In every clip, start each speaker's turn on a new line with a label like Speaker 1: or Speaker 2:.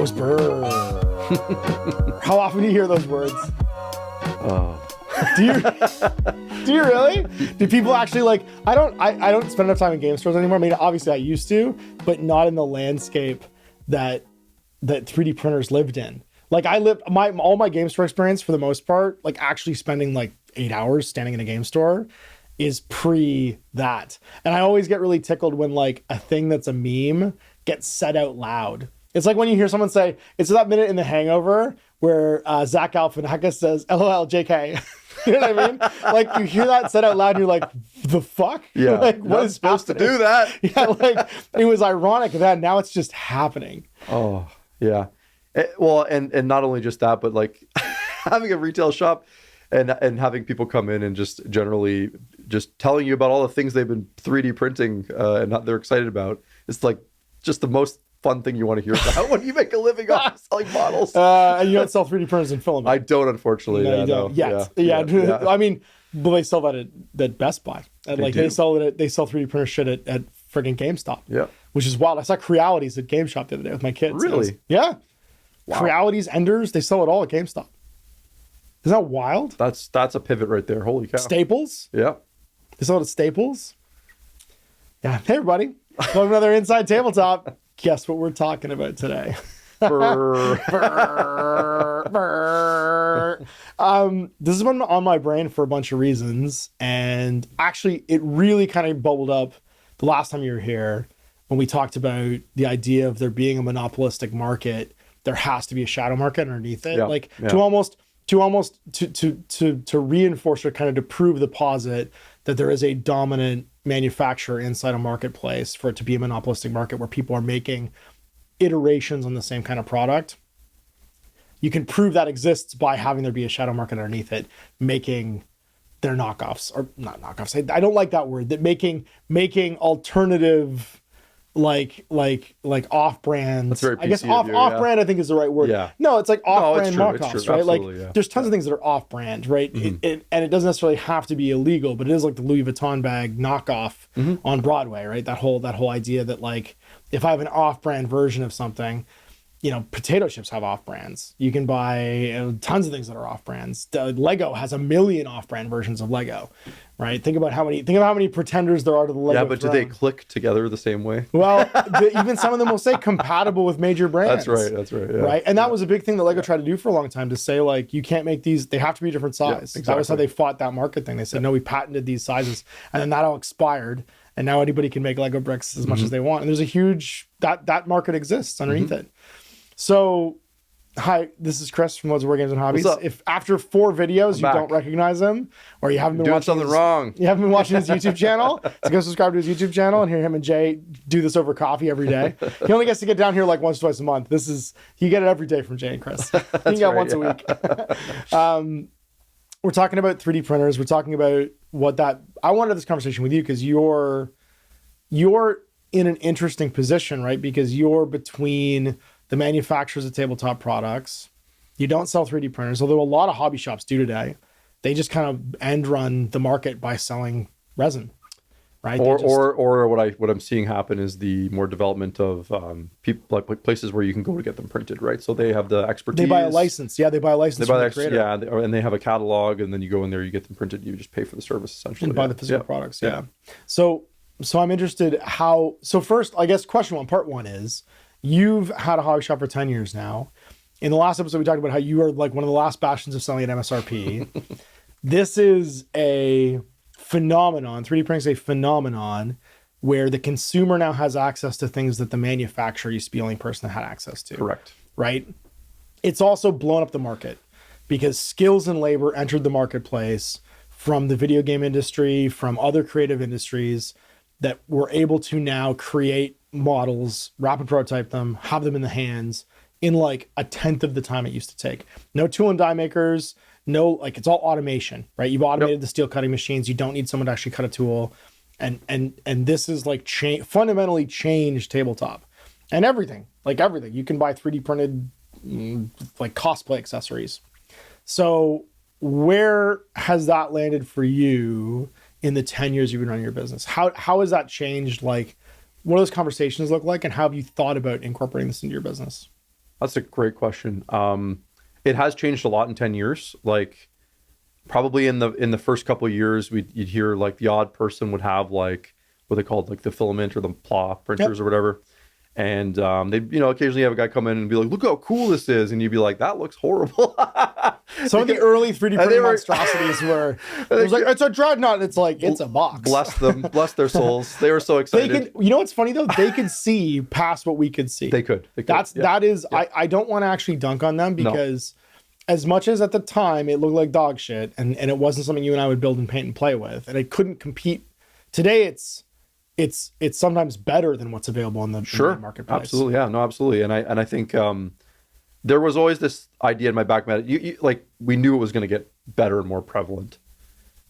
Speaker 1: Those birds. How often do you hear those words?
Speaker 2: Oh.
Speaker 1: Do you really? Do people actually like, I don't spend enough time in game stores anymore. I mean, obviously I used to, but not in the landscape that 3D printers lived in. Like I lived all my game store experience for the most part, like actually spending like 8 hours standing in a game store is pre that. And I always get really tickled when like a thing that's a meme gets said out loud. It's like when you hear someone say, it's that minute in The Hangover where Zach Galifianakis says, LOL, JK. You know what I mean? Like you hear that said out loud and you're like, the fuck?
Speaker 2: Yeah.
Speaker 1: Like what is
Speaker 2: supposed
Speaker 1: happening?
Speaker 2: to do that?
Speaker 1: Yeah, like it was ironic that now it's just happening.
Speaker 2: Oh, yeah. Well, and not only just that, but like having a retail shop and having people come in and just generally just telling you about all the things they've been 3D printing and they're excited about. It's like just the most fun thing you want to hear about when you make a living off selling models.
Speaker 1: And you don't sell 3D printers in filament.
Speaker 2: I don't, unfortunately.
Speaker 1: No,
Speaker 2: Yeah,
Speaker 1: you don't.
Speaker 2: no.
Speaker 1: Yet.
Speaker 2: Yeah.
Speaker 1: I mean, well, they sell that at Best Buy. And like they sell 3D printer shit at friggin' GameStop.
Speaker 2: Yeah.
Speaker 1: Which is wild. I saw Crealities at GameStop the other day with my kids.
Speaker 2: Really?
Speaker 1: Yeah.
Speaker 2: Wow.
Speaker 1: Crealities, Enders, they sell it all at GameStop. Isn't that wild?
Speaker 2: That's a pivot right there. Holy cow.
Speaker 1: Staples?
Speaker 2: Yeah.
Speaker 1: They sell it at Staples? Yeah. Hey, everybody. Welcome to another Inside Tabletop. Guess what we're talking about today? This has been on my brain for a bunch of reasons. And actually, it really kind of bubbled up the last time you were here when we talked about the idea of there being a monopolistic market. There has to be a shadow market underneath it. To reinforce or kind of to prove the posit that there is a dominant manufacturer inside a marketplace for it to be a monopolistic market where people are making iterations on the same kind of product. You can prove that exists by having there be a shadow market underneath it, making their knockoffs, or not knockoffs. I don't like that word. That making alternative, like off-brand.
Speaker 2: That's very PC
Speaker 1: I guess
Speaker 2: of you,
Speaker 1: off-brand. I think is the right word.
Speaker 2: Yeah.
Speaker 1: No, it's like off-brand knockoffs, right?
Speaker 2: Absolutely,
Speaker 1: like
Speaker 2: yeah.
Speaker 1: there's tons of things that are off-brand, right?
Speaker 2: Mm-hmm.
Speaker 1: And it doesn't necessarily have to be illegal, but it is like the Louis Vuitton bag knockoff on Broadway, right? That whole idea that like if I have an off-brand version of something. You know, potato chips have off-brands. You can buy tons of things that are off-brands. Lego has a million off-brand versions of Lego, right? Think about how many pretenders there are to the Lego.
Speaker 2: Yeah, but do they click together the same way?
Speaker 1: Well, even some of them will say compatible with major brands.
Speaker 2: That's right. Yeah.
Speaker 1: Right, and that was a big thing that Lego tried to do for a long time, to say like you can't make these; they have to be different size.
Speaker 2: Yeah, exactly.
Speaker 1: That was how they fought that market thing. They said no, we patented these sizes, and then that all expired, and now anybody can make Lego bricks as much as they want. And there's a huge that market exists underneath it. So, hi, this is Chris from Loads of War Games and Hobbies.
Speaker 2: What's up?
Speaker 1: If after 4 videos you
Speaker 2: back.
Speaker 1: don't recognize him, or you haven't been
Speaker 2: Doing
Speaker 1: watching
Speaker 2: something wrong.
Speaker 1: you haven't been watching his YouTube channel, so go subscribe to his YouTube channel and hear him and Jay do this over coffee every day. He only gets to get down here like once or twice a month. You get it every day from Jay and Chris. You can get once a week. We're talking about 3D printers. We're talking about I wanted this conversation with you because you're in an interesting position, right? Because you're between the manufacturers of tabletop products. You don't sell 3D printers, although a lot of hobby shops do today. They just kind of end run the market by selling resin, right?
Speaker 2: Or what I'm seeing happen is the more development of people like places where you can go to get them printed, right? So they have the expertise.
Speaker 1: They buy a license. Yeah, they buy a license from the creator.
Speaker 2: Yeah, and they have a catalog, and then you go in there, you get them printed, you just pay for the service essentially.
Speaker 1: And buy the physical products. Yeah. So I'm interested so first, I guess question 1, part 1 is, you've had a hobby shop for 10 years now. In the last episode, we talked about how you are like one of the last bastions of selling at MSRP. This is a phenomenon. 3D printing is a phenomenon where the consumer now has access to things that the manufacturer used to be the only person that had access to.
Speaker 2: Correct.
Speaker 1: Right? It's also blown up the market because skills and labor entered the marketplace from the video game industry, from other creative industries that were able to now create models, rapid prototype them, have them in the hands in like a 10th of the time it used to take. No tool and die makers, it's all automation, right? You've automated the steel cutting machines. You don't need someone to actually cut a tool. And this is like fundamentally changed tabletop and everything. You can buy 3D printed like cosplay accessories. So where has that landed for you in the 10 years you've been running your business? How has that changed? Like, what do those conversations look like, and how have you thought about incorporating this into your business?
Speaker 2: That's a great question. It has changed a lot in 10 years. Like probably in the first couple of years, you'd hear like the odd person would have like what they called like the filament or the PLA printers or whatever. And they'd, occasionally have a guy come in and be like, look how cool this is. And you'd be like, that looks horrible.
Speaker 1: Some of the early 3D printing monstrosities were, it was like, it's a dreadnought. It's like, it's a box.
Speaker 2: Bless them. Bless their souls. They were so excited.
Speaker 1: You know what's funny though? They could see past what we could see.
Speaker 2: They could.
Speaker 1: That is, I don't want to actually dunk on them because as much as at the time it looked like dog shit and it wasn't something you and I would build and paint and play with, and it couldn't compete. Today it's sometimes better than what's available in the marketplace.
Speaker 2: Absolutely. Yeah, no, absolutely. And I think there was always this idea in my back mind, like we knew it was going to get better and more prevalent,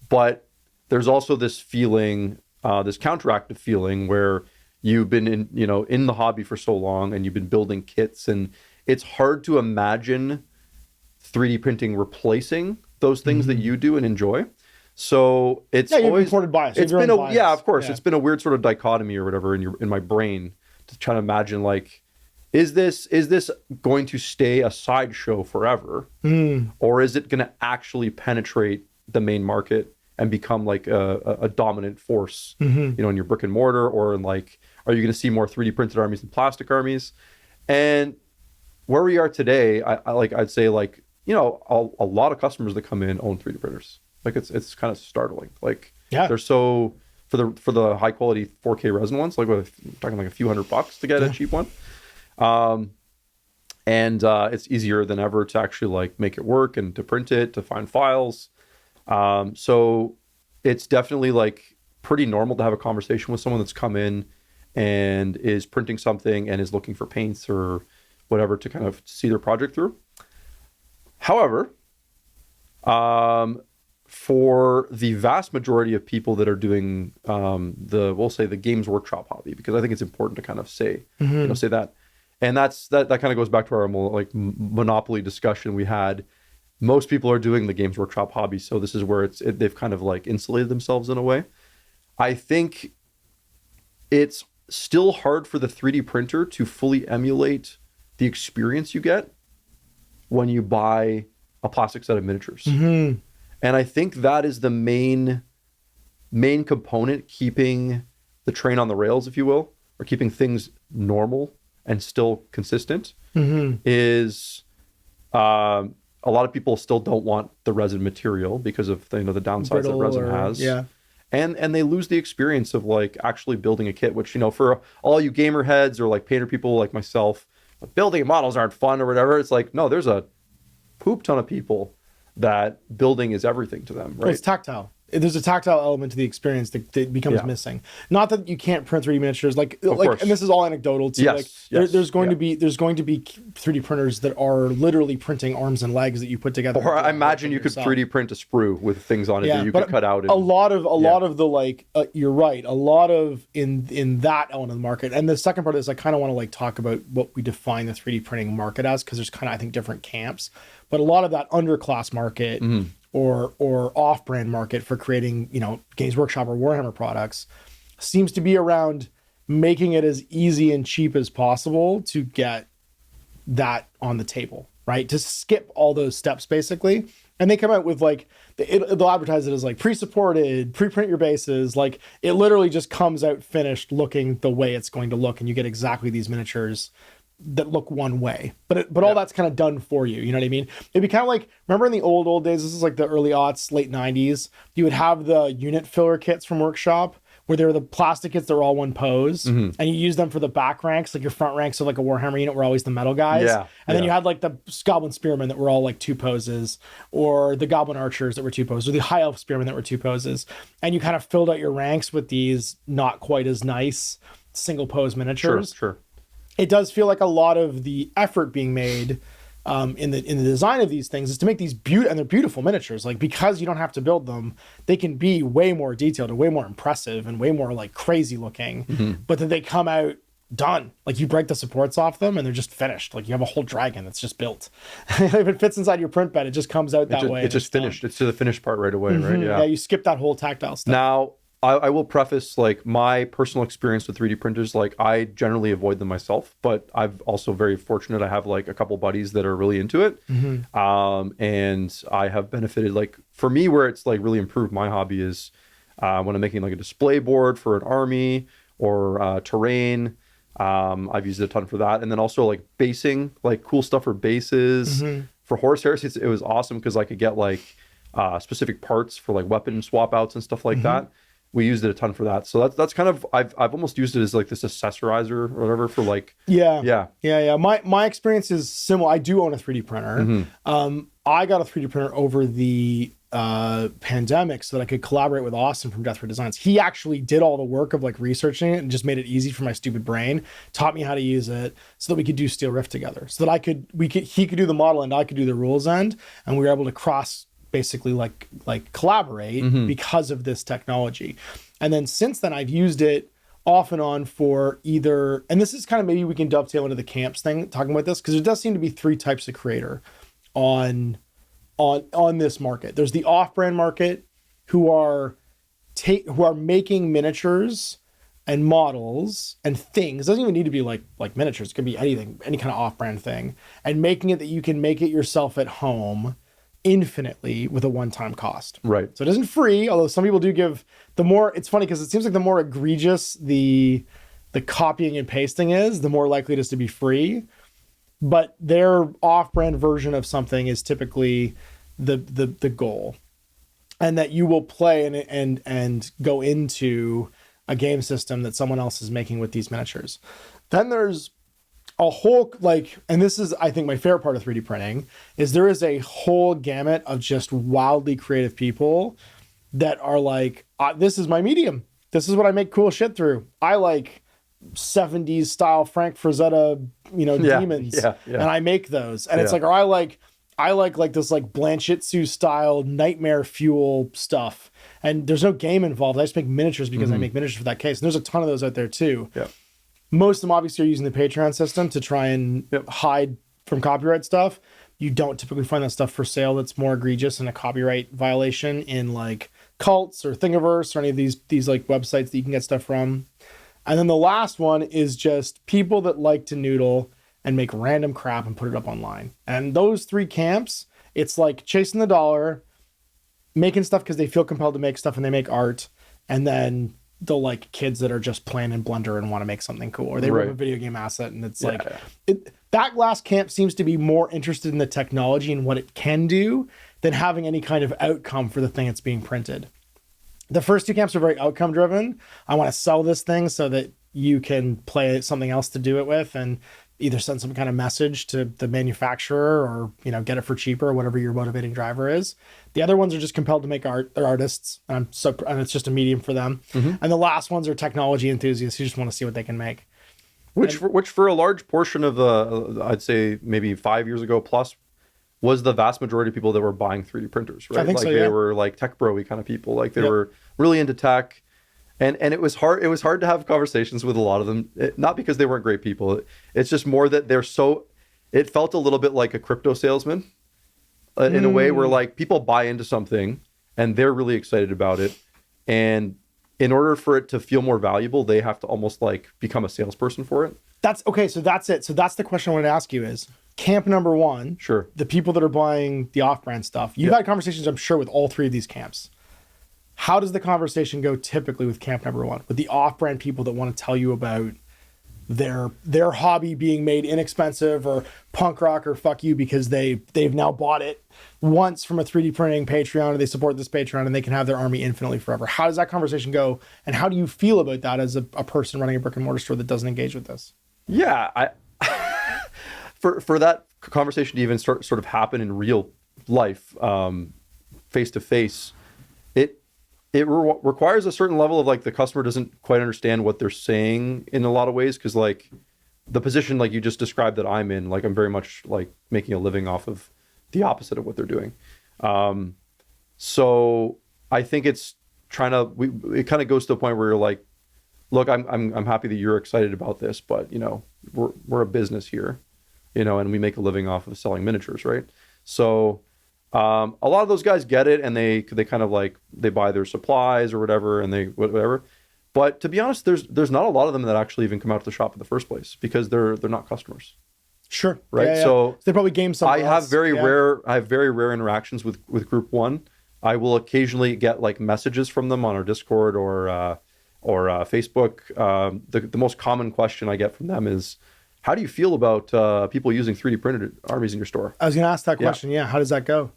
Speaker 2: but there's also this feeling, this counteractive feeling where you've been in the hobby for so long and you've been building kits, and it's hard to imagine 3D printing replacing those things that you do and enjoy. So it's always
Speaker 1: bias.
Speaker 2: It's been of course. Yeah. It's been a weird sort of dichotomy or whatever in my brain to try to imagine like, is this going to stay a sideshow forever, or is it going to actually penetrate the main market and become like a dominant force, in your brick and mortar, or in like, are you going to see more 3D printed armies than plastic armies? And where we are today, I'd say like, a lot of customers that come in own 3D printers. Like it's kind of startling. Like they're so for the high quality 4K resin ones, like we're talking like a few $100 to get a cheap one. And it's easier than ever to actually like make it work and to print it, to find files. So it's definitely like pretty normal to have a conversation with someone that's come in and is printing something and is looking for paints or whatever to kind of see their project through. However, for the vast majority of people that are doing we'll say the Games Workshop hobby, because I think it's important to kind of say say that, and that kind of goes back to our like monopoly discussion we had. Most people are doing the Games Workshop hobby, so this is where they've kind of like insulated themselves in a way. I think it's still hard for the 3D printer to fully emulate the experience you get when you buy a plastic set of miniatures. And I think that is the main component keeping the train on the rails, if you will, or keeping things normal and still consistent, is a lot of people still don't want the resin material because of the downsides that resin has. Yeah. And they lose the experience of like actually building a kit, which, for all you gamer heads or like painter people like myself, building models aren't fun or whatever. It's like, no, there's a poop ton of people that building is everything to them, right?
Speaker 1: Well, it's tactile. There's a tactile element to the experience that becomes missing. Not that you can't print 3D miniatures, like, and this is all anecdotal too. There's going to be 3D printers that are literally printing arms and legs that you put together.
Speaker 2: Or I imagine you could 3D print a sprue with things on it that you could cut out.
Speaker 1: A lot of the like, you're right. A lot of in that element of the market. And the second part is I kind of want to like talk about what we define the 3D printing market as, because there's kind of I think different camps. But a lot of that underclass market or off-brand market for creating, Games Workshop or Warhammer products seems to be around making it as easy and cheap as possible to get that on the table, right? To skip all those steps basically. And they come out with like, they'll advertise it as like pre-supported, pre-print your bases. Like it literally just comes out finished looking the way it's going to look, and you get exactly these miniatures that look one way, but all that's kind of done for you. You know what I mean? It'd be kind of like, remember in the old days, this is like the early aughts, late 90s, you would have the unit filler kits from Workshop where they were the plastic kits that were all one pose, and you use them for the back ranks, like your front ranks of like a Warhammer unit were always the metal guys. And then you had like the Goblin Spearmen that were all like two poses, or the Goblin Archers that were two poses, or the High Elf Spearmen that were two poses. And you kind of filled out your ranks with these not quite as nice single pose miniatures.
Speaker 2: Sure.
Speaker 1: It does feel like a lot of the effort being made in the design of these things is to make these and they're beautiful miniatures. Like, because you don't have to build them, they can be way more detailed and way more impressive and way more like crazy looking. But then they come out done. Like you break the supports off them and they're just finished. Like you have a whole dragon that's just built. If it fits inside your print bed, it just comes out that way.
Speaker 2: It's just finished. It's to the finished part right away, right?
Speaker 1: Yeah, you skip that whole tactile step.
Speaker 2: Now, I will preface like my personal experience with 3D printers. Like I generally avoid them myself, but I'm also very fortunate. I have like a couple buddies that are really into it. And I have benefited, like for me, where it's like really improved my hobby is when I'm making like a display board for an army or terrain. I've used it a ton for that. And then also like basing, like cool stuff for bases. For Horsehairs, it was awesome because I could get like specific parts for like weapon swap outs and stuff like that. We used it a ton for that. So that's kind of, I've almost used it as like this accessorizer or whatever for like,
Speaker 1: Yeah. My experience is similar. I do own a 3D printer. I got a 3D printer over the pandemic so that I could collaborate with Austin from Death for Designs. He actually did all the work of like researching it and just made it easy for my stupid brain, taught me how to use it so that we could do Steel Rift together. So that he could do the model end, I could do the rules end, and we were able to basically like collaborate because of this technology. And then since then I've used it off and on for either, and this is kind of, maybe we can dovetail into the camps thing talking about this, because there does seem to be three types of creator on this market. There's the off-brand market who are making miniatures and models and things. It doesn't even need to be like miniatures. It could be anything, any kind of off-brand thing, and making it that you can make it yourself at home infinitely with a one-time cost.
Speaker 2: right.
Speaker 1: So it isn't free, although some people do give the more. It's funny because it seems like the more egregious the copying and pasting is, the more likely it is to be free. But their off-brand version of something is typically the goal, and that you will play and go into a game system that someone else is making with these miniatures. Then there's a whole, like, and this is, I think, my favorite part of 3D printing, is there is a whole gamut of just wildly creative people that are like, this is my medium. This is what I make cool shit through. I like 70s style Frank Frazetta, demons. And I make those. And it's like, or I like this like Blanchitsu style nightmare fuel stuff. And there's no game involved. I just make miniatures because I make miniatures for that case. And there's a ton of those out there too.
Speaker 2: Yeah.
Speaker 1: Most of them obviously are using the Patron system to try and hide from copyright stuff. You don't typically find that stuff for sale that's more egregious and a copyright violation in like Cults or Thingiverse or any of these like websites that you can get stuff from. And then the last one is just people that like to noodle and make random crap and put it up online. And those three camps, it's like chasing the dollar, making stuff because they feel compelled to make stuff and they make art, and then the like kids that are just playing in Blender and want to make something cool, or they rip a video game asset and it's that last camp seems to be more interested in the technology and what it can do than having any kind of outcome for the thing that's being printed. The first two camps are very outcome driven. I want to sell this thing so that you can play something else to do it with and either send some kind of message to the manufacturer or, get it for cheaper or whatever your motivating driver is. The other ones are just compelled to make art. They're artists and it's just a medium for them. And the last ones are technology enthusiasts who just want to see what they can make.
Speaker 2: Which for a large portion of I'd say maybe 5 years ago plus, was the vast majority of people that were buying 3D printers, right?
Speaker 1: I think
Speaker 2: like
Speaker 1: so,
Speaker 2: they were like tech bro-y kind of people. Like they were really into tech. And it was hard to have conversations with a lot of them, not because they weren't great people. It's just more that it felt a little bit like a crypto salesman in a way where like people buy into something and they're really excited about it. And in order for it to feel more valuable, they have to almost like become a salesperson for it.
Speaker 1: That's okay. So that's it. So that's the question I wanted to ask you is camp number one.
Speaker 2: Sure. The
Speaker 1: people that are buying the off-brand stuff. You've had conversations, I'm sure, with all three of these camps. How does the conversation go typically with camp number one, with the off-brand people that want to tell you about their hobby being made inexpensive or punk rock or fuck you because they've now bought it once from a 3D printing Patreon or they support this Patreon and they can have their army infinitely forever? How does that conversation go? And how do you feel about that as a person running a brick and mortar store that doesn't engage with this?
Speaker 2: Yeah, for that conversation to even sort of happen in real life, face to face, it requires a certain level of like the customer doesn't quite understand what they're saying in a lot of ways, because like the position like you just described that I'm in, like I'm very much like making a living off of the opposite of what they're doing. So I think it's it kind of goes to a point where you're like, look, I'm happy that you're excited about this, but we're a business here, and we make a living off of selling miniatures, right? So A lot of those guys get it, and they kind of like they buy their supplies or whatever, and they whatever. But to be honest, there's not a lot of them that actually even come out to the shop in the first place because they're not customers.
Speaker 1: Sure.
Speaker 2: Right.
Speaker 1: Yeah.
Speaker 2: So
Speaker 1: they probably game somewhere
Speaker 2: I have
Speaker 1: else.
Speaker 2: very rare interactions with Group One. I will occasionally get like messages from them on our Discord or Facebook. The most common question I get from them is, how do you feel about people using 3D printed armies in your store?
Speaker 1: I was going to ask that question. Yeah. How does that go?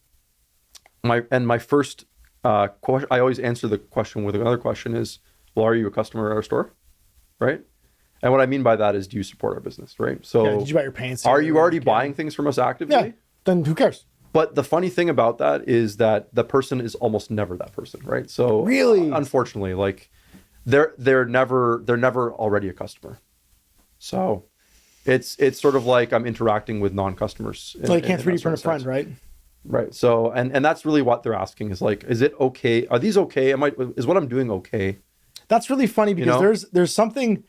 Speaker 2: My first question, I always answer the question with another question is, well, are you a customer at our store? Right. And what I mean by that is, do you support our business? Right. So
Speaker 1: did you buy your pants?
Speaker 2: Are you already buying things from us actively?
Speaker 1: Yeah. Then who cares?
Speaker 2: But the funny thing about that is that the person is almost never that person. Right. So
Speaker 1: really,
Speaker 2: unfortunately, like they're never already a customer. So it's sort of like I'm interacting with non-customers.
Speaker 1: So you can't 3D print a friend, right?
Speaker 2: Right. So and that's really what they're asking is like, is it okay? Are these okay? Is what I'm doing okay?
Speaker 1: That's really funny because there's something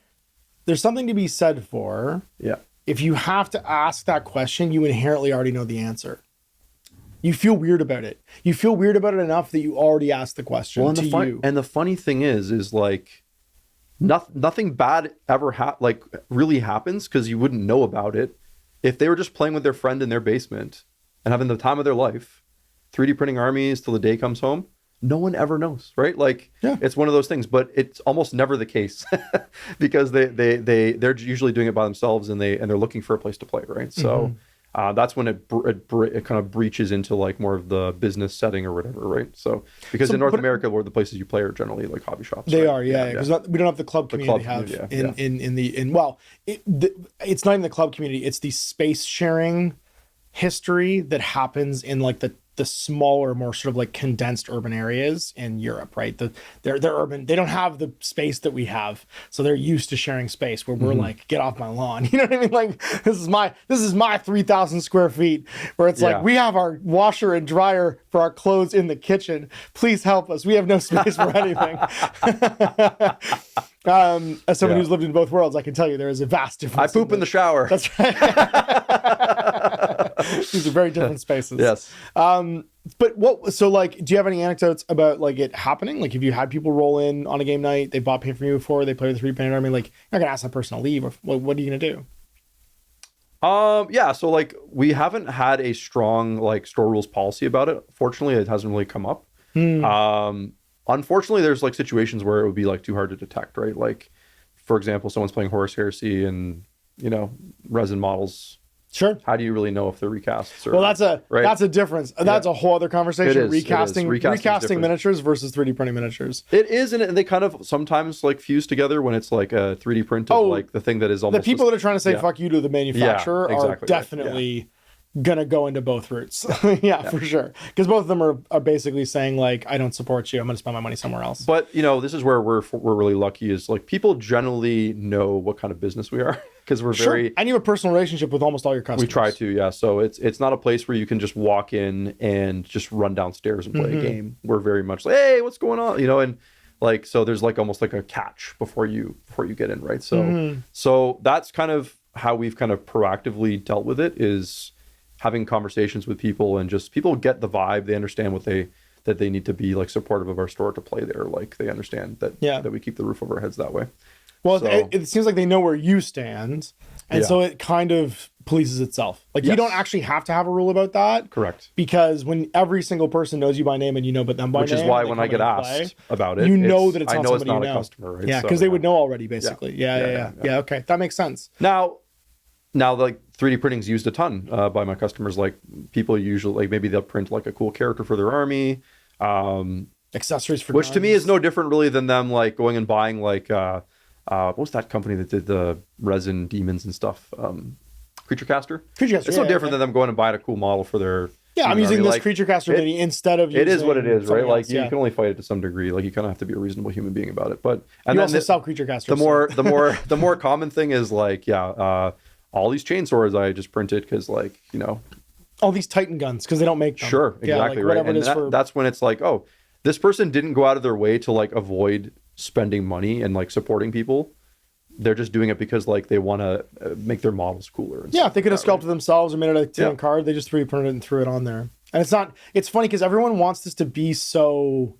Speaker 1: to be said for if you have to ask that question, you inherently already know the answer. You feel weird about it. You feel weird about it enough that you already asked the question
Speaker 2: And the funny thing is like nothing bad ever really happens because you wouldn't know about it if they were just playing with their friend in their basement and having the time of their life, 3D printing armies till the day comes home. No one ever knows, right? Like it's one of those things, but it's almost never the case because they're usually doing it by themselves and they're looking for a place to play, right? So that's when it kind of breaches into like more of the business setting or whatever, right? So because in North America, where the places you play are generally like hobby shops.
Speaker 1: They
Speaker 2: right?
Speaker 1: are, because we don't have the club community it's not even the club community. It's the space sharing history that happens in like the smaller, more sort of like condensed urban areas in Europe, right? They're urban. They don't have the space that we have, so they're used to sharing space. Where we're like, get off my lawn, you know what I mean? Like this is my 3,000 square feet. Where it's like we have our washer and dryer for our clothes in the kitchen. Please help us. We have no space for anything. As someone who's lived in both worlds, I can tell you there is a vast difference.
Speaker 2: I poop in the shower.
Speaker 1: That's right. These are very different spaces.
Speaker 2: Yes.
Speaker 1: But so like, do you have any anecdotes about like it happening? Like, have you had people roll in on a game night, they bought paint from you before, they played with 3D printed army, like, you're not gonna ask that person to leave, or what are you gonna do?
Speaker 2: So like we haven't had a strong like store rules policy about it. Fortunately, it hasn't really come up. Unfortunately, there's like situations where it would be like too hard to detect, right? Like, for example, someone's playing Horus Heresy and resin models.
Speaker 1: Sure.
Speaker 2: How do you really know if they're recasts? Or,
Speaker 1: that's a difference. That's a whole other conversation. Recasting miniatures versus 3D printing miniatures.
Speaker 2: It is, and they kind of sometimes like fuse together when it's like a 3D print of like the thing that is almost
Speaker 1: the people that are trying to say fuck you to the manufacturer are definitely gonna go into both routes. For sure, because both of them are basically saying like, I don't support you, I'm gonna spend my money somewhere else.
Speaker 2: But this is where we're really lucky, is like people generally know what kind of business we are, because we're very,
Speaker 1: and you have a personal relationship with almost all your customers.
Speaker 2: We try to, so it's not a place where you can just walk in and just run downstairs and play a game. We're very much like, hey, what's going on, and like, so there's like almost like a catch before you get in, right? So so that's kind of how we've kind of proactively dealt with it, is having conversations with people, and just people get the vibe. They understand that they need to be like supportive of our store to play there. Like they understand that we keep the roof over our heads that way.
Speaker 1: Well, so, it seems like they know where you stand, and so it kind of polices itself. Like you don't actually have to have a rule about that.
Speaker 2: Correct.
Speaker 1: Because when every single person knows you by name and you know but them by name,
Speaker 2: which is why when I get asked about it,
Speaker 1: you know that it's not somebody
Speaker 2: it's not
Speaker 1: you know.
Speaker 2: A customer, right?
Speaker 1: Yeah, because they would know already, basically. Yeah. Okay, that makes sense.
Speaker 2: Now, like 3D printing's used a ton by my customers. Like people usually, like maybe they'll print like a cool character for their army,
Speaker 1: accessories for
Speaker 2: which
Speaker 1: guns.
Speaker 2: To me is no different really than them like going and buying like what was that company that did the resin demons and stuff? Creature Caster. It's no different than them going and buying a cool model for their.
Speaker 1: Yeah, I'm using this Creature Caster mini instead of using.
Speaker 2: It is what it is, right? Like
Speaker 1: else,
Speaker 2: you can only fight it to some degree. Like you kind of have to be a reasonable human being about it. But
Speaker 1: and you also sell Creature Casters.
Speaker 2: The more common thing is like all these chainsaws I just printed because like
Speaker 1: all these Titan guns because they don't make them.
Speaker 2: Sure, exactly, right. And that's when it's like, oh, this person didn't go out of their way to like avoid spending money and like supporting people. They're just doing it because like they want to make their models cooler.
Speaker 1: If they could have sculpted themselves or made it a tin card, they just 3D printed it and threw it on there. And it's funny because everyone wants this to be so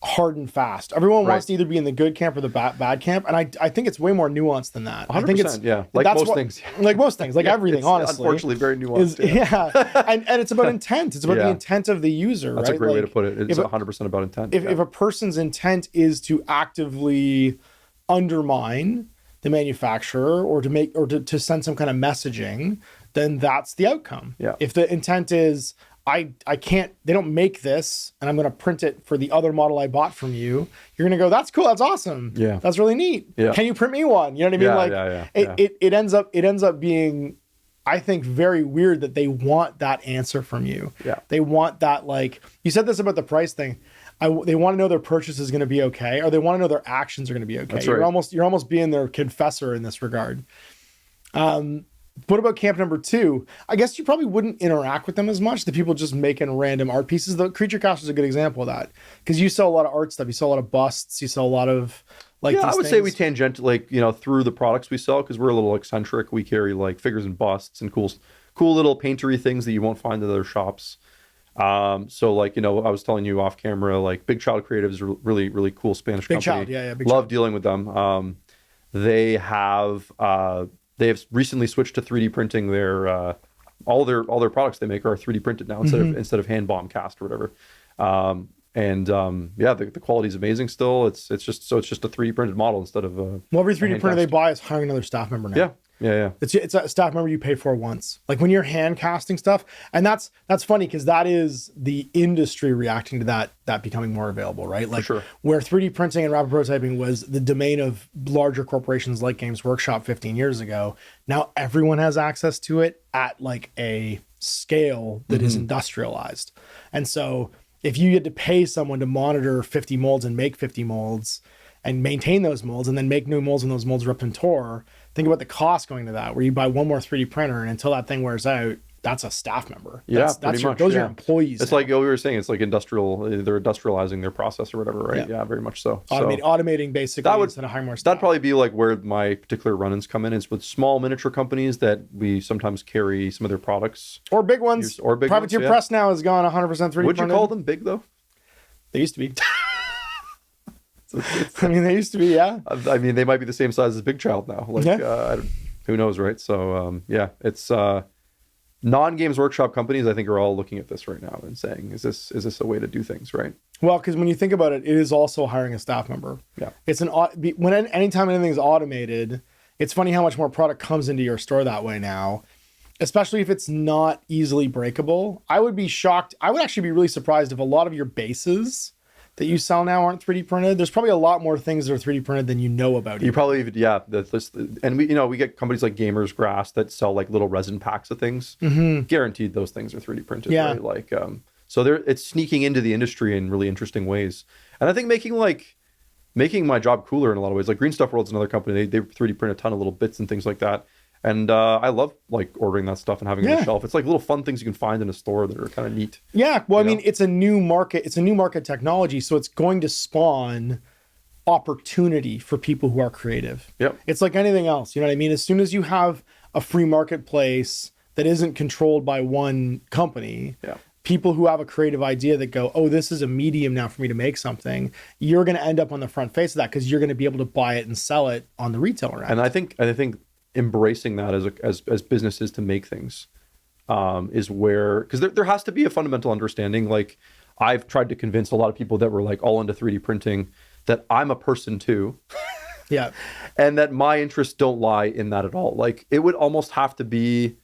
Speaker 1: hard and fast. Everyone wants to either be in the good camp or the bad camp. And I think it's way more nuanced than that.
Speaker 2: 100%,
Speaker 1: I think it's,
Speaker 2: yeah. Like most things.
Speaker 1: Like most things, like everything, honestly.
Speaker 2: Unfortunately, very nuanced.
Speaker 1: And it's about intent. It's about the intent of the user,
Speaker 2: That's
Speaker 1: right?
Speaker 2: a great way to put it. It's 100% about intent.
Speaker 1: If a person's intent is to actively undermine the manufacturer or to send some kind of messaging, then that's the outcome.
Speaker 2: Yeah.
Speaker 1: If the intent is I can't, they don't make this and I'm going to print it for the other model I bought from you, you're going to go, that's cool. That's awesome.
Speaker 2: Yeah.
Speaker 1: That's really neat.
Speaker 2: Yeah.
Speaker 1: Can you print me one? You know what I mean? It ends up being, I think, very weird that they want that answer from you.
Speaker 2: Yeah.
Speaker 1: They want that, like, you said this about the price thing. They want to know their purchase is going to be okay, or they want to know their actions are going to be okay.
Speaker 2: That's
Speaker 1: You're
Speaker 2: right.
Speaker 1: you're almost being their confessor in this regard. What about camp number 2? I guess you probably wouldn't interact with them as much. The people just making random art pieces. The Creature Cast is a good example of that, because you sell a lot of art stuff. You sell a lot of busts. You sell a lot of like.
Speaker 2: Yeah,
Speaker 1: these
Speaker 2: I would
Speaker 1: things.
Speaker 2: say we tangent through the products we sell, because we're a little eccentric. We carry like figures and busts and cool little paintery things that you won't find in other shops. So like, I was telling you off camera, like Big Child Creative is a really, really cool Spanish company.
Speaker 1: Child, yeah, Big
Speaker 2: Love
Speaker 1: Child.
Speaker 2: dealing with them. They have recently switched to 3D printing their all their products they make are 3D printed now instead of hand bomb cast or whatever. The quality is amazing still. It's just a 3D printed model instead of
Speaker 1: every 3D printer they buy is hiring another staff member now.
Speaker 2: Yeah.
Speaker 1: It's a staff member you pay for once. Like when you're hand casting stuff, and that's funny because that is the industry reacting to that becoming more available, right? Like
Speaker 2: sure.
Speaker 1: Where 3D printing and rapid prototyping was the domain of larger corporations like Games Workshop 15 years ago. Now everyone has access to it at like a scale that is industrialized. And so if you had to pay someone to monitor 50 molds and make 50 molds and maintain those molds and then make new molds when those molds ripped and tore, think about the cost going to that, where you buy one more 3D printer and until that thing wears out, that's a staff member. Those are your employees.
Speaker 2: It's
Speaker 1: now.
Speaker 2: like we were saying, it's like industrial, they're industrializing their process or whatever, right? Yeah, very much so.
Speaker 1: Automating basically instead of hiring more staff.
Speaker 2: That'd probably be like where my particular run-ins come in, is with small miniature companies that we sometimes carry some of their products.
Speaker 1: Or big ones. Privateer Press now has gone 100% 3D printed.
Speaker 2: Would you call them big though?
Speaker 1: They used to be. They used to be, yeah.
Speaker 2: I mean, they might be the same size as Big Child now. Who knows, right? So, it's non-Games Workshop companies, I think, are all looking at this right now and saying, is this a way to do things, right?
Speaker 1: Well, because when you think about it, it is also hiring a staff member.
Speaker 2: Yeah.
Speaker 1: It's anytime anything's automated, it's funny how much more product comes into your store that way now, especially if it's not easily breakable. I would be shocked. I would actually be really surprised if a lot of your bases that you sell now aren't 3D printed. There's probably a lot more things that are 3D printed than you know about.
Speaker 2: You probably, and we get companies like Gamers Grass that sell like little resin packs of things. Guaranteed those things are 3D printed.
Speaker 1: Yeah.
Speaker 2: Right? Like, so it's sneaking into the industry in really interesting ways. And I think making my job cooler in a lot of ways. Like Green Stuff World's another company. They 3D print a ton of little bits and things like that. And I love like ordering that stuff and having it on the shelf. It's like little fun things you can find in a store that are kind of neat.
Speaker 1: Yeah. Well, I mean, it's a new market. It's a new market technology. So it's going to spawn opportunity for people who are creative.
Speaker 2: Yep.
Speaker 1: It's like anything else. You know what I mean? As soon as you have a free marketplace that isn't controlled by one company, people who have a creative idea that go, oh, this is a medium now for me to make something, you're going to end up on the front face of that because you're going to be able to buy it and sell it on the retailer end.
Speaker 2: And I think embracing that as businesses to make things is where, because there has to be a fundamental understanding. Like I've tried to convince a lot of people that were like all into 3D printing that I'm a person too.
Speaker 1: Yeah.
Speaker 2: And that my interests don't lie in that at all. Like it would almost have to be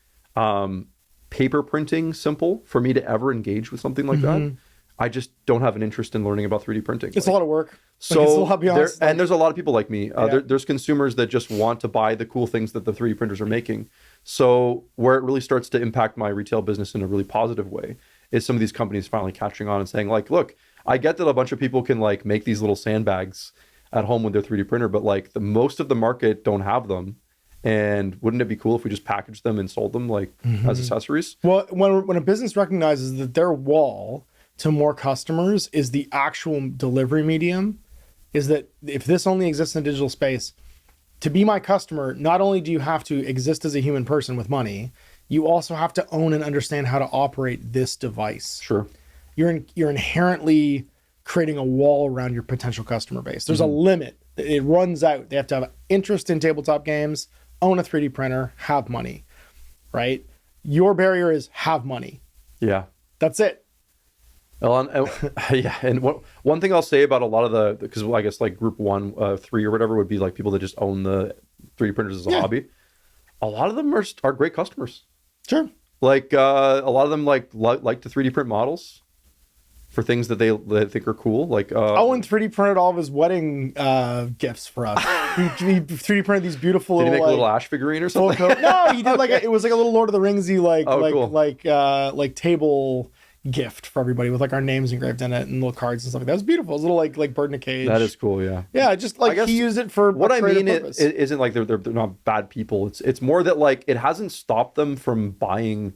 Speaker 2: paper printing simple for me to ever engage with something like that. I just don't have an interest in learning about 3D printing.
Speaker 1: It's a lot of work.
Speaker 2: So
Speaker 1: it's a lot beyond,
Speaker 2: there's a lot of people like me. There's consumers that just want to buy the cool things that the 3D printers are making. So where it really starts to impact my retail business in a really positive way is some of these companies finally catching on and saying like, look, I get that a bunch of people can like make these little sandbags at home with their 3D printer, but like the most of the market don't have them. And wouldn't it be cool if we just packaged them and sold them like as accessories?
Speaker 1: Well, when a business recognizes that their wall to more customers is the actual delivery medium, is that if this only exists in a digital space, to be my customer, not only do you have to exist as a human person with money, you also have to own and understand how to operate this device.
Speaker 2: Sure.
Speaker 1: You're inherently creating a wall around your potential customer base. There's a limit. It runs out. They have to have interest in tabletop games, own a 3D printer, have money, right? Your barrier is have money.
Speaker 2: Yeah.
Speaker 1: That's it.
Speaker 2: Yeah. And one thing I'll say about a lot of because I guess like group 1, 3 or whatever would be like people that just own the 3D printers as a hobby. A lot of them are great customers.
Speaker 1: Sure.
Speaker 2: Like a lot of them like to 3D print models for things that they think are cool. Like
Speaker 1: Owen 3D printed all of his wedding gifts for us. he 3D printed these beautiful.
Speaker 2: Did he
Speaker 1: little,
Speaker 2: make a little Ash figurine or something?
Speaker 1: No, he did it was like a little Lord of the Ringsy
Speaker 2: cool.
Speaker 1: Table gift for everybody with like our names engraved in it and little cards and stuff like that. It was beautiful. It was a little like bird in a cage.
Speaker 2: That is cool. Yeah.
Speaker 1: Yeah, just like he used it for
Speaker 2: what I mean.
Speaker 1: Purpose.
Speaker 2: It isn't like they're not bad people. It's more that like it hasn't stopped them from buying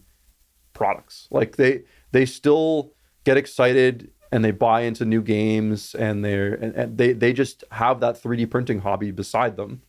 Speaker 2: products. Like they still get excited and they buy into new games and they just have that 3D printing hobby beside them.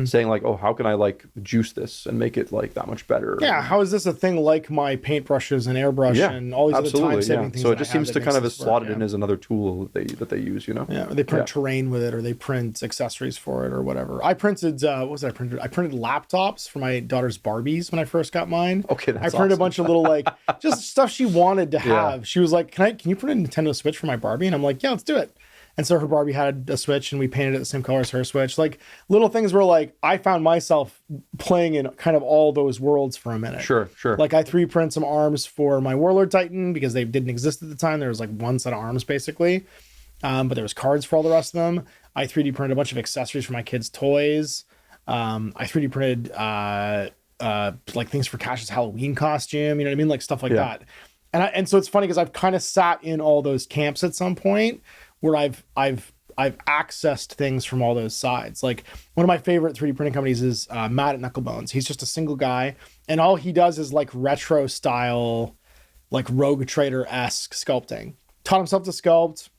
Speaker 2: Saying like, oh, how can I like juice this and make it like that much better?
Speaker 1: Yeah, how is this a thing like my paintbrushes and airbrush and all these other time-saving things?
Speaker 2: So it just seems to kind of slot it in as another tool that they use, you know?
Speaker 1: Yeah, or they print terrain with it, or they print accessories for it, or whatever. I printed, what was it I printed? I printed laptops for my daughter's Barbies when I first got mine.
Speaker 2: Okay, that's
Speaker 1: I printed
Speaker 2: awesome.
Speaker 1: a bunch of little like just stuff she wanted to have. She was like, "Can you print a Nintendo Switch for my Barbie?" And I'm like, "Yeah, let's do it." And so her Barbie had a Switch and we painted it the same color as her Switch. Like little things where like I found myself playing in kind of all those worlds for a minute.
Speaker 2: Sure.
Speaker 1: Like I 3D print some arms for my Warlord Titan because they didn't exist at the time. There was like one set of arms basically. But there was cards for all the rest of them. I 3D printed a bunch of accessories for my kids' toys. I 3D printed like things for Cash's Halloween costume, you know what I mean? Like stuff like that. And so it's funny because I've kind of sat in all those camps at some point where I've accessed things from all those sides. Like one of my favorite 3D printing companies is Matt at Knucklebones. He's just a single guy, and all he does is like retro style, like Rogue Trader-esque sculpting. Taught himself to sculpt.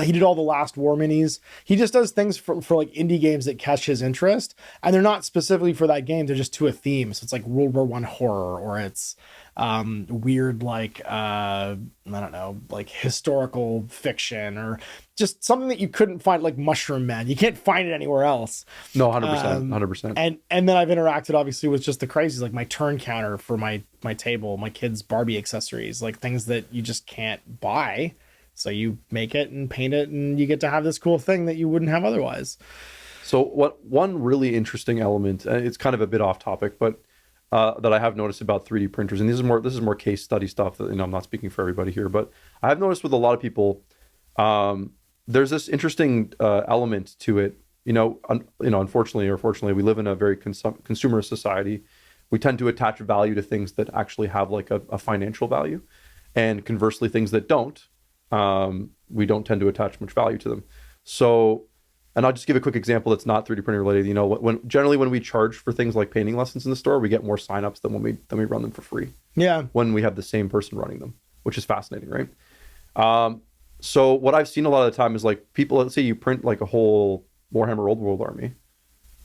Speaker 1: He did all the Last War minis. He just does things for like indie games that catch his interest, and they're not specifically for that game. They're just to a theme. So it's like World War I horror, or it's weird like I don't know, like historical fiction, or just something that you couldn't find, like Mushroom Man. You can't find it anywhere else.
Speaker 2: No, 100%.
Speaker 1: And then I've interacted obviously with just the crazies, like my turn counter for my table, my kids' Barbie accessories, like things that you just can't buy. So you make it and paint it, and you get to have this cool thing that you wouldn't have otherwise.
Speaker 2: So one really interesting element, it's kind of a bit off topic, but that I have noticed about 3D printers, and this is more case study stuff that, you know, I'm not speaking for everybody here, but I have noticed with a lot of people, there's this interesting element to it. Unfortunately or fortunately, we live in a very consumer society. We tend to attach value to things that actually have like a financial value, and conversely, things that don't. We don't tend to attach much value to them. So, and I'll just give a quick example that's not 3D printer related. You know, when we charge for things like painting lessons in the store, we get more signups than when we run them for free.
Speaker 1: Yeah.
Speaker 2: When we have the same person running them, which is fascinating, right? So what I've seen a lot of the time is like people, let's say you print like a whole Warhammer Old World army,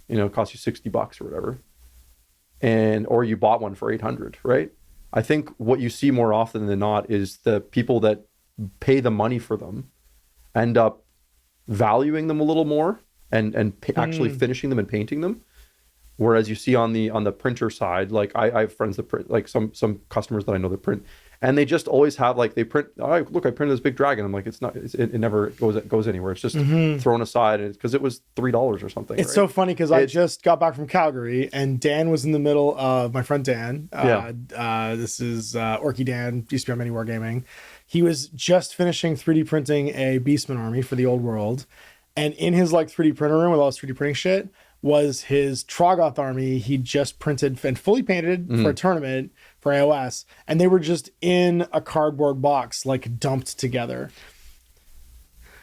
Speaker 2: you know, it costs you $60 or whatever. Or you bought one for 800, right? I think what you see more often than not is the people that pay the money for them end up valuing them a little more and actually finishing them and painting them, whereas you see on the printer side, like I have friends that print, like some customers that I know that print, and they just always have like, they print, oh, look, I printed this big dragon. I'm like, it never goes anywhere. It's just thrown aside, and because it was $3 or something.
Speaker 1: It's so funny because I just got back from Calgary, and Dan was in the middle of, my friend Dan, this is Orky Dan, used to be on Many War Gaming. He was just finishing 3D printing a Beastman army for the old world. And in his like 3D printer room with all his 3D printing shit was his Troggoth army he just printed and fully painted for a tournament for AOS. And they were just in a cardboard box, like dumped together.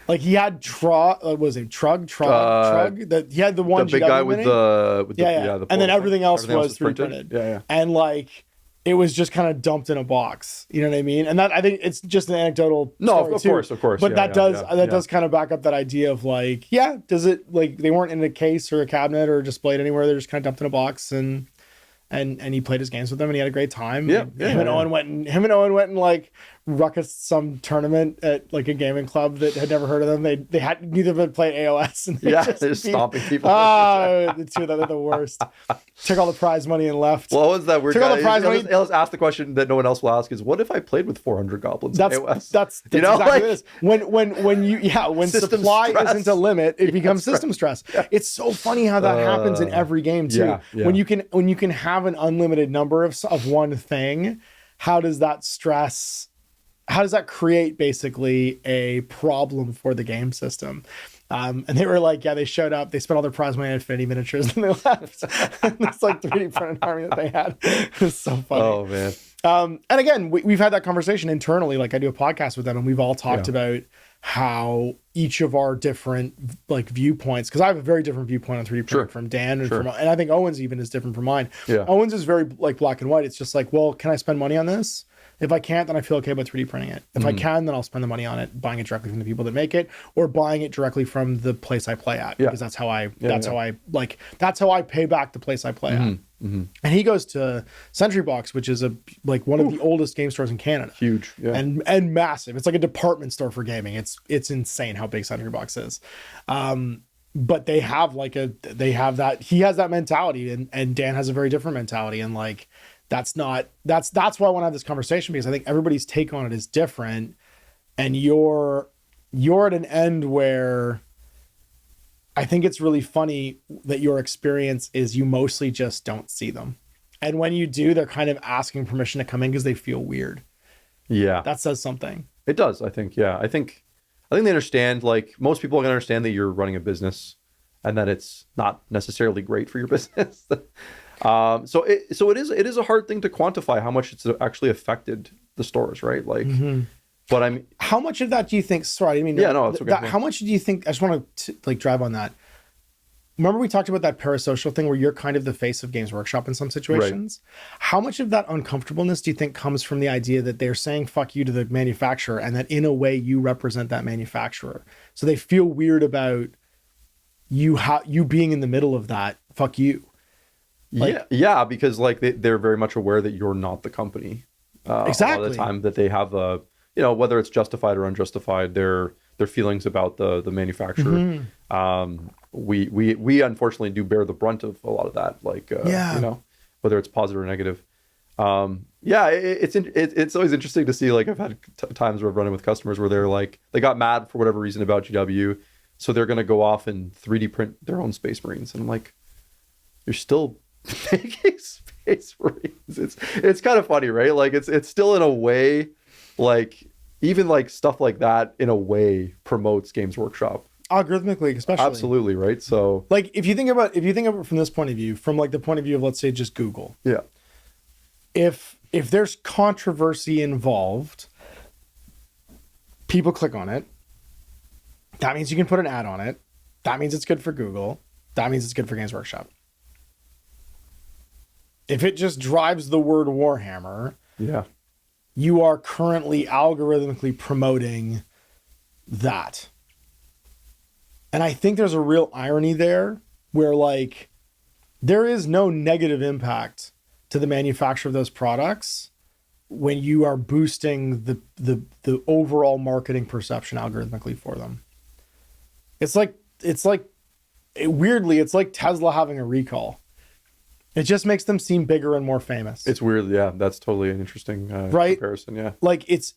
Speaker 1: Like he had Trug? He had the one,
Speaker 2: the big guy with the
Speaker 1: and then everything else was 3D printed.
Speaker 2: Yeah.
Speaker 1: And like, it was just kind of dumped in a box. You know what I mean? And that, I think it's just an anecdotal story
Speaker 2: of course.
Speaker 1: But that does kind of back up that idea of like, does it, like they weren't in a case or a cabinet or displayed anywhere. They're just kind of dumped in a box, and and he played his games with them, and he had a great time.
Speaker 2: Yeah,
Speaker 1: Him and Owen went and like ruckus some tournament at like a gaming club that had never heard of them. They had neither of them played AOS, and
Speaker 2: they're just stomping people.
Speaker 1: Oh, the two of them, they're the worst. Took all the prize money and left.
Speaker 2: Well, what was that weird
Speaker 1: Took
Speaker 2: guy?
Speaker 1: all the prize money.
Speaker 2: Let's ask the question that no one else will ask: is what if I played with 400 goblins?
Speaker 1: That's
Speaker 2: in AOS?
Speaker 1: that's
Speaker 2: you know,
Speaker 1: exactly
Speaker 2: like,
Speaker 1: what it is. When supply
Speaker 2: stress.
Speaker 1: isn't a limit, it becomes system stress.
Speaker 2: Yeah.
Speaker 1: It's so funny how that happens in every game too.
Speaker 2: Yeah, yeah.
Speaker 1: When you can have an unlimited number of one thing, how does that create basically a problem for the game system? And they were like, yeah, they showed up, they spent all their prize money on Infinity miniatures, and they left. It's like 3D printed army that they had. It's so funny.
Speaker 2: Oh man.
Speaker 1: And again, we've had that conversation internally. Like I do a podcast with them, and we've all talked about how each of our different like viewpoints, because I have a very different viewpoint on 3D printing from Dan, and and I think Owen's even is different from mine.
Speaker 2: Yeah.
Speaker 1: Owen's is very like black and white. It's just like, well, can I spend money on this? If I can't, then I feel okay about 3D printing it. If I can, then I'll spend the money on it, buying it directly from the people that make it, or buying it directly from the place I play at. Because that's how I pay back the place I play at. And he goes to Sentry Box, which is one of the oldest game stores in Canada. Huge, and massive. It's like a department store for gaming. It's insane how big Sentry Box is. But he has that mentality, and Dan has a very different mentality, and like that's why I want to have this conversation, because I think everybody's take on it is different, and you're at an end where I think it's really funny that your experience is you mostly just don't see them. And when you do, they're kind of asking permission to come in because they feel weird. Yeah. That says something.
Speaker 2: It does, I think. Yeah. I think they understand, like most people can understand that you're running a business and that it's not necessarily great for your business. So it is a hard thing to quantify how much it's actually affected the stores, right? Like, but I'm.
Speaker 1: How much of that do you think? Sorry, I mean,
Speaker 2: it's okay.
Speaker 1: How much do you think? I just want to like drive on that. Remember we talked about that parasocial thing where you're kind of the face of Games Workshop in some situations. Right. How much of that uncomfortableness do you think comes from the idea that they're saying "fuck you" to the manufacturer, and that in a way you represent that manufacturer, so they feel weird about you being in the middle of that? Fuck you. Like,
Speaker 2: yeah, because like they're very much aware that you're not the company. Exactly. A lot of the time that they have whether it's justified or unjustified, their feelings about the manufacturer. We unfortunately do bear the brunt of a lot of that. Like whether it's positive or negative. It's always interesting to see. Like I've had times where I've run in with customers where they're like they got mad for whatever reason about GW, so they're going to go off and 3D print their own Space Marines, and I'm like, you're still making Space Marines. It's kind of funny, right? Like it's still in a way, like even like stuff like that in a way promotes Games Workshop
Speaker 1: algorithmically, especially.
Speaker 2: Absolutely, right? So
Speaker 1: like if you think about it from this point of view, from like the point of view of, let's say, just Google.
Speaker 2: Yeah.
Speaker 1: If there's controversy involved, people click on it. That means you can put an ad on it. That means it's good for Google. That means it's good for Games Workshop. If it just drives the word Warhammer, you are currently algorithmically promoting that. And I think there's a real irony there where like there is no negative impact to the manufacturer of those products when you are boosting the overall marketing perception algorithmically for them. It's like weirdly, it's like Tesla having a recall. It just makes them seem bigger and more famous.
Speaker 2: It's weird. Yeah, that's totally an interesting comparison. Yeah,
Speaker 1: like it's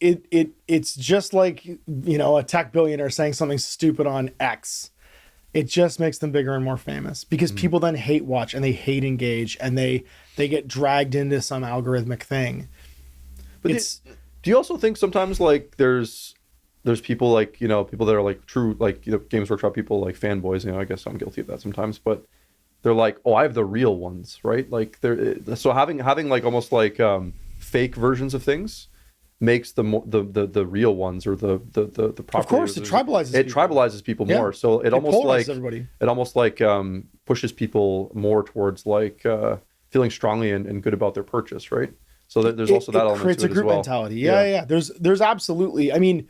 Speaker 1: just like, a tech billionaire saying something stupid on X. It just makes them bigger and more famous because people then hate watch and they hate engage and they get dragged into some algorithmic thing.
Speaker 2: But do you also think sometimes like there's people like people that are like true like Games Workshop people, like fanboys? I guess I'm guilty of that sometimes, but they're like, oh, I have the real ones, right? Like they're so having like almost like fake versions of things makes the real ones or the proper.
Speaker 1: Of course, it
Speaker 2: tribalizes people more. So it almost like pushes people more towards like feeling strongly and good about their purchase, right? So there's also that element to it as well.
Speaker 1: Creates a group mentality. Yeah. There's absolutely. I mean,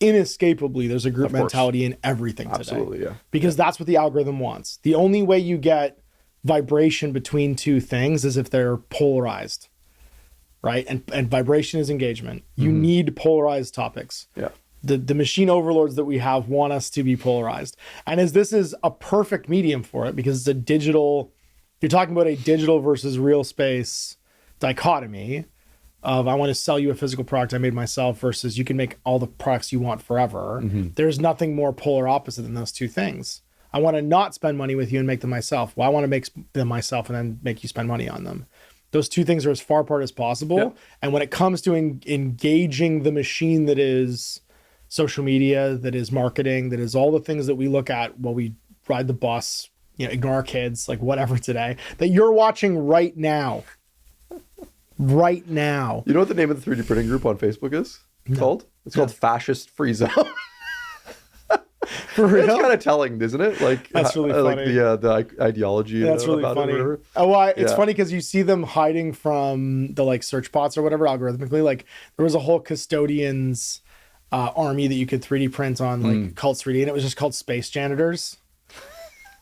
Speaker 1: inescapably, there's a group mentality in everything today.
Speaker 2: Absolutely, yeah.
Speaker 1: Because that's what the algorithm wants. The only way you get vibration between two things as if they're polarized, right? And vibration is engagement. You need polarized topics.
Speaker 2: Yeah.
Speaker 1: The machine overlords that we have want us to be polarized. And as this is a perfect medium for it, because it's a digital, you're talking about a digital versus real space dichotomy of I want to sell you a physical product I made myself versus you can make all the products you want forever. There's nothing more polar opposite than those two things. I want to not spend money with you and make them myself. Well, I want to make them myself and then make you spend money on them. Those two things are as far apart as possible.
Speaker 2: Yep.
Speaker 1: And when it comes to engaging the machine that is social media, that is marketing, that is all the things that we look at while we ride the bus, ignore our kids, like whatever today, that you're watching right now. Right now.
Speaker 2: You know what the name of the 3D printing group on Facebook is called? It's called Fascist Free Zone.
Speaker 1: For real?
Speaker 2: It's kind of telling, isn't it? Like
Speaker 1: that's really funny.
Speaker 2: Like the ideology.
Speaker 1: That's really
Speaker 2: about
Speaker 1: funny.
Speaker 2: It or
Speaker 1: oh, well, it's funny because you see them hiding from the like search bots or whatever algorithmically. Like there was a whole custodians army that you could 3D print on like called 3D, and it was just called space janitors.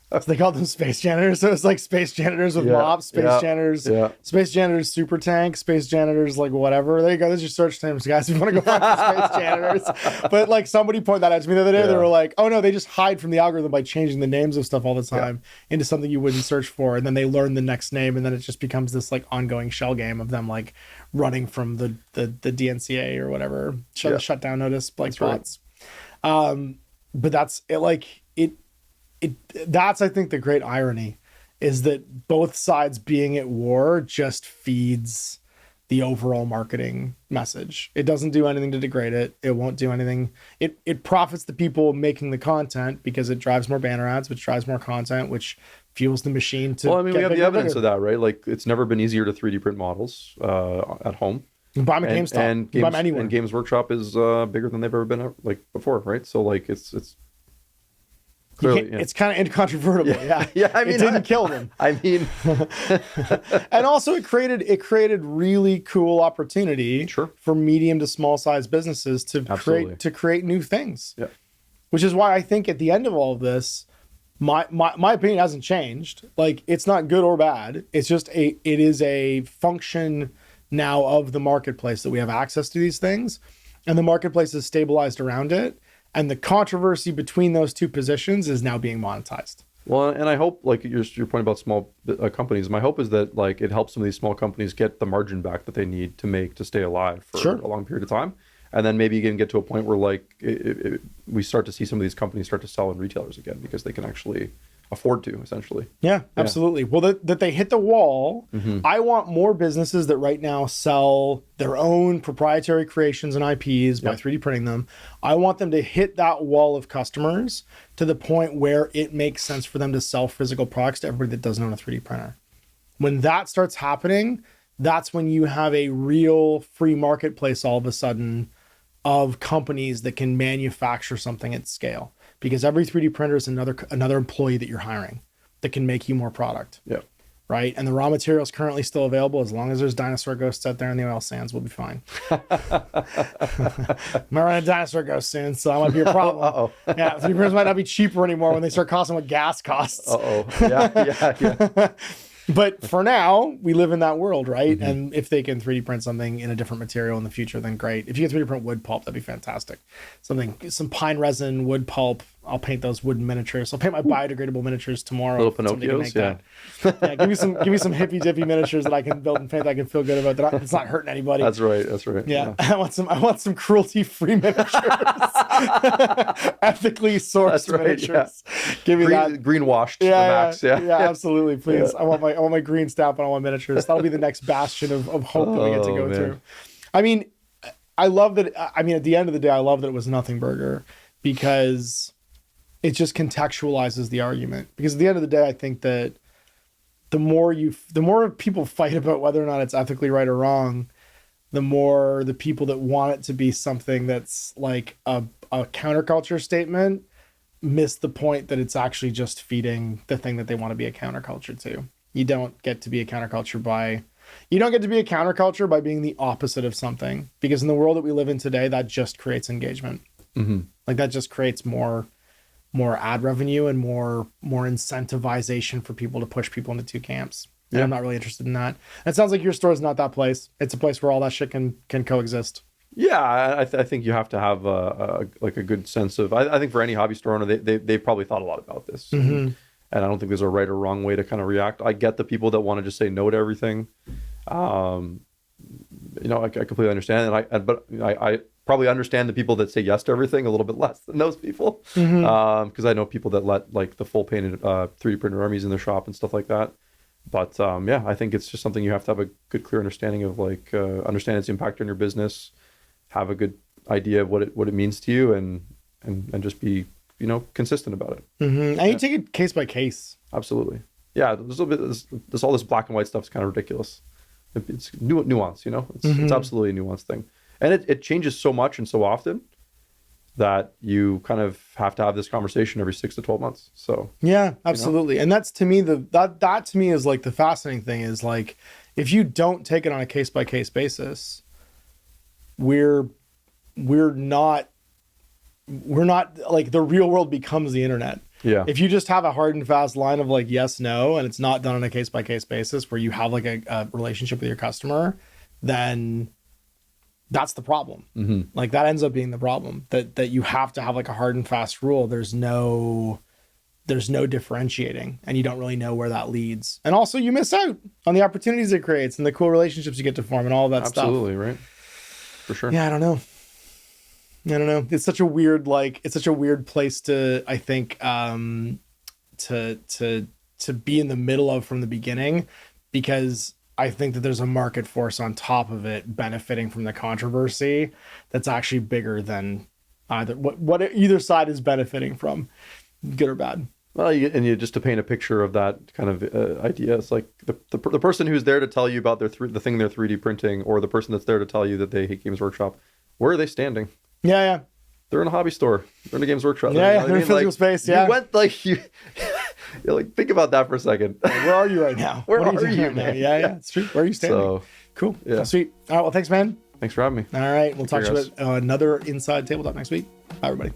Speaker 1: So they called them space janitors. So it's like space janitors with mops, space janitors super tank, space janitors like whatever. There you go. There's your search terms, guys. If you want to go find the space janitors. But like somebody pointed that out to me the other day. They were like, oh no, they just hide from the algorithm by changing the names of stuff all the time into something you wouldn't search for. And then they learn the next name, and then it just becomes this like ongoing shell game of them like running from the DNCA or whatever. Shutdown notice, like bots. Right. But that's it, like that's I think the great irony is that both sides being at war just feeds the overall marketing message. It doesn't do anything to degrade it. It won't do anything. It profits the people making the content because it drives more banner ads, which drives more content, which fuels the machine to.
Speaker 2: Well, I mean, we have the evidence of that, right? Like it's never been easier to 3D print models at home.
Speaker 1: You buy them at GameStop.
Speaker 2: And
Speaker 1: buy them anywhere.
Speaker 2: And Games Workshop is bigger than they've ever been like before, right? So like it's clearly,
Speaker 1: it's kind of incontrovertible.
Speaker 2: Yeah. I mean,
Speaker 1: it didn't kill them.
Speaker 2: I mean,
Speaker 1: and also it created really cool opportunity for medium to small size businesses to create new things.
Speaker 2: Yeah.
Speaker 1: Which is why I think at the end of all of this, my opinion hasn't changed. Like it's not good or bad. It's just it is a function now of the marketplace that we have access to these things, and the marketplace is stabilized around it. And the controversy between those two positions is now being monetized.
Speaker 2: Well, and I hope, like your point about small companies, my hope is that like it helps some of these small companies get the margin back that they need to stay alive for a long period of time. And then maybe you can get to a point where like we start to see some of these companies start to sell in retailers again because they can actually afford to, essentially.
Speaker 1: Yeah, absolutely. Well, that they hit the wall. I want more businesses that right now sell their own proprietary creations and IPs by 3D printing them. I want them to hit that wall of customers to the point where it makes sense for them to sell physical products to everybody that doesn't own a 3D printer. When that starts happening, that's when you have a real free marketplace all of a sudden of companies that can manufacture something at scale. Because every 3D printer is another employee that you're hiring that can make you more product.
Speaker 2: Yeah.
Speaker 1: Right. And the raw material is currently still available. As long as there's dinosaur ghosts out there in the oil sands, we'll be fine. I'm running a dinosaur ghost soon, so that might be a problem.
Speaker 2: Uh-oh.
Speaker 1: Yeah. 3D printers might not be cheaper anymore when they start costing what gas costs.
Speaker 2: Uh-oh. Yeah.
Speaker 1: But for now, we live in that world, right? And if they can 3D print something in a different material in the future, then great. If you can 3D print wood pulp, that'd be fantastic. Some pine resin, wood pulp. I'll paint those wooden miniatures. I'll paint my biodegradable miniatures tomorrow.
Speaker 2: Little Pinocchios,
Speaker 1: yeah. Give me some hippy dippy miniatures that I can build and paint that I can feel good about. It's not hurting anybody.
Speaker 2: That's right.
Speaker 1: Yeah. I want some cruelty free miniatures. Ethically sourced miniatures. Yeah. Give me that
Speaker 2: greenwashed. Max. Yeah,
Speaker 1: absolutely. Please. Yeah. I want my green stamp and I want miniatures. That'll be the next bastion of hope that we get to go through. I mean, I love that. I mean, at the end of the day, I love that it was Nothing Burger because it just contextualizes the argument. Because at the end of the day, I think that the more people fight about whether or not it's ethically right or wrong, the more the people that want it to be something that's like a counterculture statement miss the point that it's actually just feeding the thing that they want to be a counterculture to. You don't get to be a counterculture by being the opposite of something, because in the world that we live in today, that just creates engagement. Like that just creates more more ad revenue and more incentivization for people to push people into two camps. And I'm not really interested in that. It sounds like your store is not that place. It's a place where all that shit can coexist.
Speaker 2: Yeah, I think you have to have a good sense of. I think for any hobby store owner, they probably thought a lot about this, and I don't think there's a right or wrong way to kind of react. I get the people that want to just say no to everything. I completely understand, but I probably understand the people that say yes to everything a little bit less than those people, because I know people that let like the full painted 3D printed armies in their shop and stuff like that. But I think it's just something you have to have a good, clear understanding of, like understand its impact on your business, have a good idea of what it means to you, and just be consistent about it.
Speaker 1: And you take it case by case.
Speaker 2: Absolutely. Yeah, there's a little bit. There's all this black and white stuff is kind of ridiculous. It's nuance, It's absolutely a nuanced thing, and it changes so much and so often that you kind of have to have this conversation every 6 to 12 months. So
Speaker 1: yeah, absolutely. And that's to me that to me is like the fascinating thing is like, if you don't take it on a case by case basis, we're not like, the real world becomes the internet.
Speaker 2: Yeah.
Speaker 1: If you just have a hard and fast line of like yes, no, and it's not done on a case by case basis where you have like a relationship with your customer, then that's the problem. Like that ends up being the problem, that you have to have like a hard and fast rule. There's no differentiating, and you don't really know where that leads. And also you miss out on the opportunities it creates and the cool relationships you get to form and all of that stuff.
Speaker 2: Absolutely, right. For sure.
Speaker 1: Yeah, I don't know. It's such a weird place to, I think, to be in the middle of from the beginning, because I think that there's a market force on top of it benefiting from the controversy that's actually bigger than what either side is benefiting from, good or bad.
Speaker 2: Well, you just to paint a picture of that kind of idea, it's like the person who's there to tell you about the thing they're 3D printing, or the person that's there to tell you that they hate Games Workshop, where are they standing?
Speaker 1: Yeah.
Speaker 2: They're in a hobby store. They're in a Games Workshop.
Speaker 1: Yeah, they're in physical space. Yeah.
Speaker 2: You went you're like, think about that for a second.
Speaker 1: Where are you right now?
Speaker 2: Where are you
Speaker 1: right now? Yeah, it's true. Where are you standing?
Speaker 2: So,
Speaker 1: cool.
Speaker 2: Yeah.
Speaker 1: Sweet. All right. Well, thanks, man.
Speaker 2: Thanks for having me.
Speaker 1: All right. We'll talk to you about another Inside Tabletop next week. Bye, everybody.